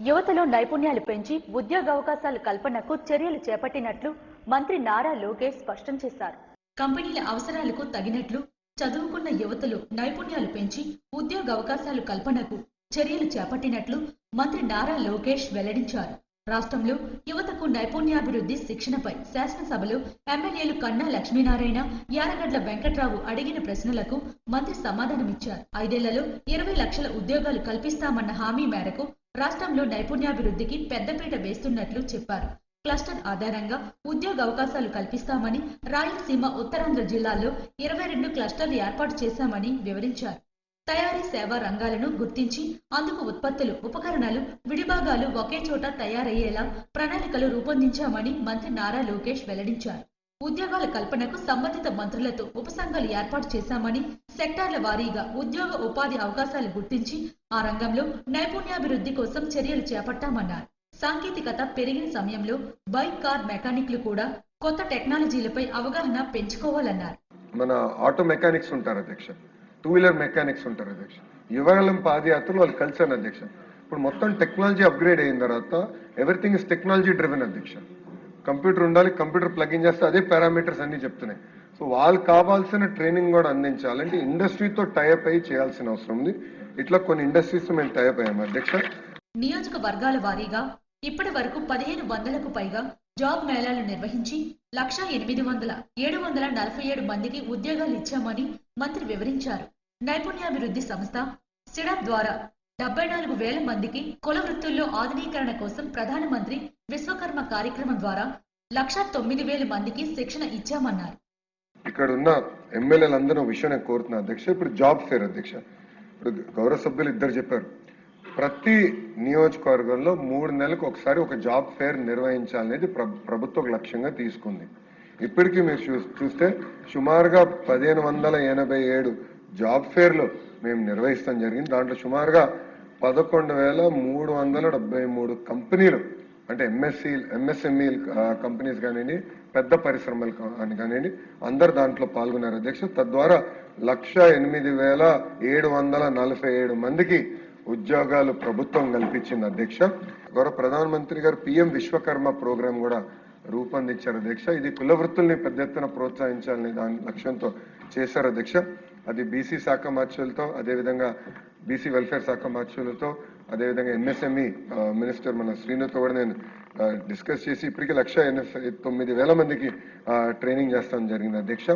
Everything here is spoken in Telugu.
యువతలో నైపుణ్యాలు పెంచి ఉద్యోగావకాశాల కల్పనకు చర్యలు చేపట్టినట్లు మంత్రి నారా లోకేష్ స్పష్టం చేశారు. కంపెనీల అవసరాలకు తగినట్లు చదువుకున్న యువతలో నైపుణ్యాలు పెంచి ఉద్యోగావకాశాలు కల్పనకు చర్యలు చేపట్టినట్లు మంత్రి నారా లోకేష్ వెల్లడించారు. రాష్ట్రంలో యువతకు నైపుణ్యాభివృద్ధి శిక్షణపై శాసనసభలో ఎమ్మెల్యేలు కన్నా లక్ష్మీనారాయణ, యారగడ్ల వెంకట్రావు అడిగిన ప్రశ్నలకు మంత్రి సమాధానమిచ్చారు. 5 ఏళ్లలో 20 లక్షల ఉద్యోగాలు కల్పిస్తామన్న హామీ మేరకు రాష్ట్రంలో నైపుణ్యాభివృద్ధికి పెద్దపీట వేస్తున్నట్లు చెప్పారు. క్లస్టర్ ఆధారంగా ఉద్యోగ అవకాశాలు కల్పిస్తామని, రాయలసీమ, ఉత్తరాంధ్ర జిల్లాల్లో 22 క్లస్టర్లు ఏర్పాటు చేశామని వివరించారు. తయారీ సేవా రంగాలను గుర్తించి అందుకు ఉత్పత్తులు, ఉపకరణాలు, విడిభాగాలు ఒకే చోట తయారయ్యేలా ప్రణాళికలు రూపొందించామని మంత్రి నారా లోకేష్ వెల్లడించారు. ఉద్యోగాల కల్పనకు సంబంధిత మంత్రులతో ఉపసంఘాలు ఏర్పాటు చేశామని, సెక్టార్ల వారీగా ఉద్యోగ ఉపాధి అవకాశాలు గుర్తించి ఆ రంగంలో నైపుణ్యాభివృద్ధి కోసం చర్యలు చేపట్టామన్నారు. సాంకేతికత పెరిగిన సమయంలో బైక్, కార్ మెకానిక్లు కూడా కొత్త టెక్నాలజీలపై అవగాహన పెంచుకోవాలన్నారు. మన ఆటో మెకానిక్స్ ఉంటారు అధ్యక్ష, 2 వీలర్ మెకానిక్స్ ఉంటారు అధ్యక్ష, యువగలం పాదయాత్రలు వాళ్ళు కలిసారు అధ్యక్ష. ఇప్పుడు మొత్తం టెక్నాలజీ అప్గ్రేడ్ అయిన తర్వాత ఎవ్రీథింగ్ ఇస్ టెక్నాలజీ డ్రివెన్ అధ్యక్ష. కంప్యూటర్ ఉండాలి, కంప్యూటర్ ప్లగిన్ చేస్తే అదే పారామీటర్స్ అన్ని చెప్తున్నాయి. సో వాళ్ళు కావాల్సిన ట్రైనింగ్ కూడా అందించాలంటే ఇండస్ట్రీతో టైఅప్ అయ్యి చేయాల్సిన అవసరం ఉంది. ఇట్లా కొన్ని ఇండస్ట్రీస్ మేము టైఅప్ అయ్యాము అధ్యక్ష. నియోజకవర్గాల వారీగా ఇప్పటి వరకు 1500కు పైగా జాబ్ మేళాలు నిర్వహించి 1,800,747 మందికి ఉద్యోగాలు ఇచ్చామని మంత్రి వివరించారు. నైపుణ్యాభివృద్ధి సంస్థ సిడాప్ ద్వారా 74,000 మందికి కుల వృత్తుల్లో ఆధునీకరణ కోసం ప్రధానమంత్రి విశ్వకర్మ కార్యక్రమం ద్వారా 1,09,000 మందికి శిక్షణ ఇచ్చామన్నారు. ఇక్కడ ఉన్న ఎమ్మెల్యేలందరూ విషయం నేను కోరుతున్నా అధ్యక్ష. ఇప్పుడు జాబ్ ఫేర్ అధ్యక్ష, ఇప్పుడు గౌరవ సభ్యులు ఇద్దరు చెప్పారు, ప్రతి నియోజకవర్గంలో 3 నెలలకు ఒకసారి ఒక జాబ్ ఫేర్ నిర్వహించాలనేది ప్రభుత్వ లక్ష్యంగా తీసుకుంది. ఇప్పటికీ మీరు చూస్తే సుమారుగా 1587 జాబ్ ఫేర్లు మేము నిర్వహిస్తాం జరిగింది. దాంట్లో సుమారుగా 11,373 కంపెనీలు అంటే ఎంఎస్ఎంఈ కంపెనీస్ కానివ్వండి, పెద్ద పరిశ్రమలు కానివ్వండి, అందరు దాంట్లో పాల్గొన్నారు అధ్యక్ష. తద్వారా 1,08,747 మందికి ఉద్యోగాలు ప్రభుత్వం కల్పించింది అధ్యక్ష. గౌరవ ప్రధానమంత్రి గారు పిఎం విశ్వకర్మ ప్రోగ్రాం కూడా రూపొందించారు అధ్యక్ష. ఇది కుల వృత్తుల్ని పెద్ద ఎత్తున ప్రోత్సహించాలని దాని లక్ష్యంతో చేశారు అధ్యక్ష. అది బీసీ శాఖ మార్చులతో, అదేవిధంగా బీసీ వెల్ఫేర్ శాఖ మార్చులతో, అదేవిధంగా ఎంఎస్ఎంఈ మినిస్టర్ మన శ్రీనుతో కూడా నేను డిస్కస్ చేసి ఇప్పటికీ 1,09,000 మందికి ట్రైనింగ్ చేస్తాం జరిగింది అధ్యక్ష.